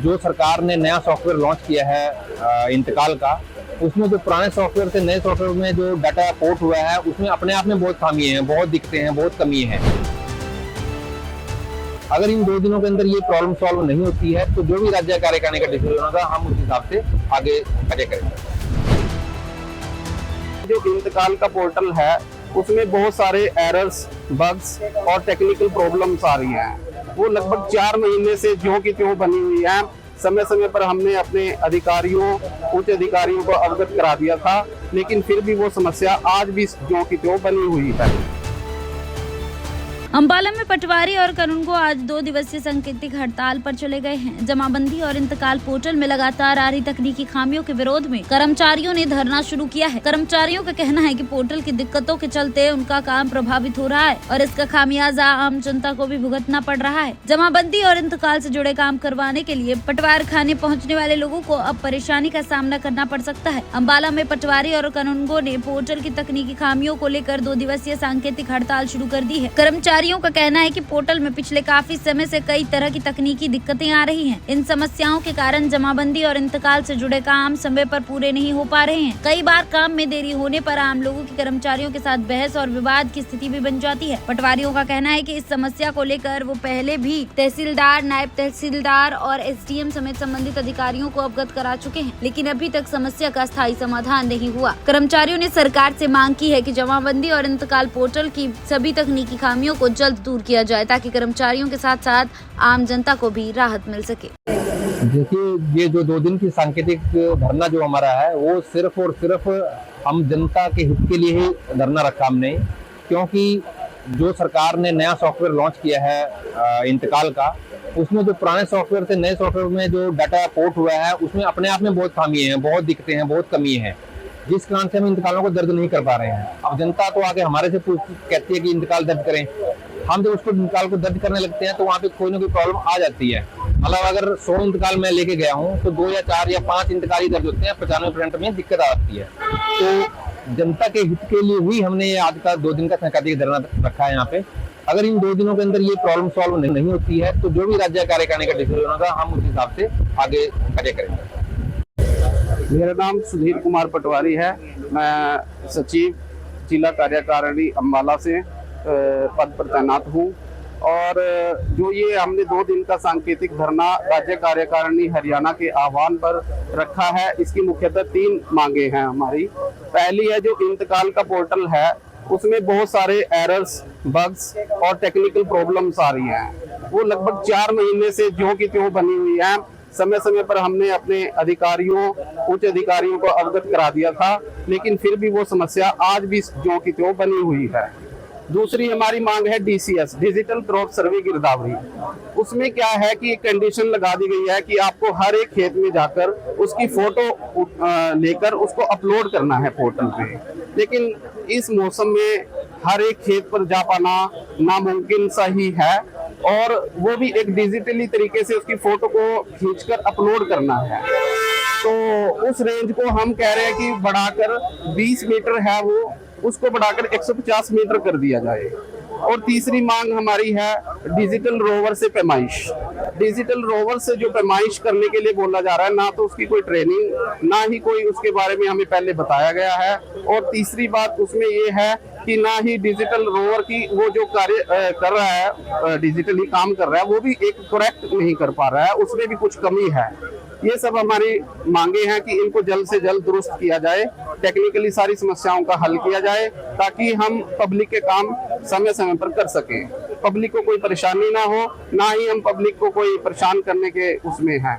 जो सरकार ने नया सॉफ्टवेयर लॉन्च किया है इंतकाल का, उसमें जो पुराने सॉफ्टवेयर से नए सॉफ्टवेयर में जो डाटा पोर्ट हुआ है उसमें अपने आप में बहुत खामी है, बहुत दिक्कतें हैं, बहुत कमी है। अगर इन 2 दिनों के अंदर ये प्रॉब्लम सॉल्व नहीं होती है तो जो भी राज्य कार्यकारिणी का डिसीजन होगा हम उस हिसाब से आगे कार्य करेंगे। जो इंतकाल का पोर्टल है उसमें बहुत सारे एरर्स, बग्स और टेक्निकल प्रॉब्लम्स आ रही हैं। वो लगभग 4 महीने से ज्यों की त्यों बनी हुई है। समय समय पर हमने अपने अधिकारियों, उच्च अधिकारियों को अवगत करा दिया था, लेकिन फिर भी वो समस्या आज भी ज्यों की त्यों बनी हुई है। अंबाला में पटवारी और कानूनगो आज 2 दिवसीय सांकेतिक हड़ताल पर चले गए हैं। जमाबंदी और इंतकाल पोर्टल में लगातार आ रही तकनीकी खामियों के विरोध में कर्मचारियों ने धरना शुरू किया है। कर्मचारियों का कहना है कि पोर्टल की दिक्कतों के चलते उनका काम प्रभावित हो रहा है और इसका खामियाजा आम जनता को भी भुगतना पड़ रहा है। जमाबंदी और इंतकाल से जुड़े काम करवाने के लिए पटवार खाने पहुँचने वाले लोगों को अब परेशानी का सामना करना पड़ सकता है। अंबाला में पटवारी और कानूनगो ने पोर्टल की तकनीकी खामियों को लेकर 2 दिवसीय सांकेतिक हड़ताल शुरू कर दी है। कर्मचारियों का कहना है कि पोर्टल में पिछले काफी समय से कई तरह की तकनीकी दिक्कतें आ रही हैं। इन समस्याओं के कारण जमाबंदी और इंतकाल से जुड़े काम समय पर पूरे नहीं हो पा रहे हैं। कई बार काम में देरी होने पर आम लोगों की कर्मचारियों के साथ बहस और विवाद की स्थिति भी बन जाती है। पटवारियों का कहना है कि इस समस्या को लेकर वो पहले भी तहसीलदार, नायब तहसीलदार और एसडीएम समेत संबंधित अधिकारियों को अवगत करा चुके हैं, लेकिन अभी तक समस्या का स्थायी समाधान नहीं हुआ। कर्मचारियों ने सरकार से मांग की है कि जमाबंदी और इंतकाल पोर्टल की सभी तकनीकी खामियों को जल्द दूर किया जाए ताकि कर्मचारियों के साथ साथ आम जनता को भी राहत मिल सके। देखिए, ये जो 2 दिन की सांकेतिक धरना जो हमारा है वो सिर्फ और सिर्फ हम जनता के हित के लिए ही धरना रखा हमने, क्योंकि जो सरकार ने नया सॉफ्टवेयर लॉन्च किया है इंतकाल का, उसमें जो पुराने सॉफ्टवेयर से नए सॉफ्टवेयर में जो डाटा पोर्ट हुआ है उसमें अपने आप में बहुत खामी है, बहुत दिक्कतें हैं, बहुत कमी है, जिस कारण से हम इंतकालों को दर्ज नहीं कर पा रहे हैं। अब जनता तो आके हमारे से कहती है कि इंतकाल दर्ज करें। हम जब उसको इंतकाल को दर्ज करने लगते हैं तो वहाँ पे कोई ना कोई प्रॉब्लम आ जाती है। मतलब अगर 100 इंतकाल मैं लेके गया हूँ तो 2 या 4 या 5 इंतकाल ही दर्ज होते हैं, 95% में दिक्कत आती है। तो जनता के हित के लिए ही हमने ये आज का 2 दिन का सांकेतिक धरना रखा है यहाँ पे। अगर इन 2 दिनों के अंदर ये प्रॉब्लम सॉल्व नहीं होती है तो जो भी राज्य कार्यकारिणी का डिसीजन होगा हम उस हिसाब से आगे कार्य करेंगे। मेरा नाम सुधीर कुमार पटवारी है। मैं सचिव जिला कार्यकारिणी अंबाला से पद पर तैनात हूँ। और जो ये हमने 2 दिन का सांकेतिक धरना राज्य कार्यकारिणी हरियाणा के आह्वान पर रखा है, इसकी मुख्यतः 3 मांगे हैं हमारी। पहली है, जो इंतकाल का पोर्टल है उसमें बहुत सारे एरर्स, बग्स और टेक्निकल प्रॉब्लम्स आ रही हैं। वो लगभग 4 महीने से ज्यों की त्यों बनी हुई है। समय समय पर हमने अपने अधिकारियों, उच्च अधिकारियों को अवगत करा दिया था, लेकिन फिर भी वो समस्या आज भी ज्यों की त्यों बनी हुई है। दूसरी हमारी मांग है DCS, डिजिटल क्रॉप सर्वे गिरदावरी। उसमें क्या है कि कंडीशन लगा दी गई है कि आपको हर एक खेत में जाकर उसकी फोटो लेकर उसको अपलोड करना है पोर्टल पे, लेकिन इस मौसम में हर एक खेत पर जा पाना नामुमकिन सा ही है, और वो भी एक डिजिटली तरीके से उसकी फोटो को खींचकर अपलोड करना है। तो उस रेंज को हम कह रहे हैं कि बढ़ाकर 20 मीटर है वो, उसको बढ़ाकर 150 मीटर कर दिया जाए। और तीसरी मांग हमारी है डिजिटल रोवर से पैमाइश। डिजिटल रोवर से जो पैमाइश करने के लिए बोला जा रहा है, ना तो उसकी कोई ट्रेनिंग, ना ही कोई उसके बारे में हमें पहले बताया गया है। और तीसरी बात उसमें ये है कि ना ही डिजिटल रोवर की वो जो कार्य कर रहा है, डिजिटली काम कर रहा है, वो भी एक करेक्ट नहीं कर पा रहा है, उसमें भी कुछ कमी है। ये सब हमारी मांगे हैं कि इनको जल्द से जल्द दुरुस्त किया जाए, टेक्निकली सारी समस्याओं का हल किया जाए, ताकि हम पब्लिक के काम समय समय पर कर सकें, पब्लिक को कोई परेशानी ना हो, ना ही हम पब्लिक को कोई परेशान करने के उसमें हैं।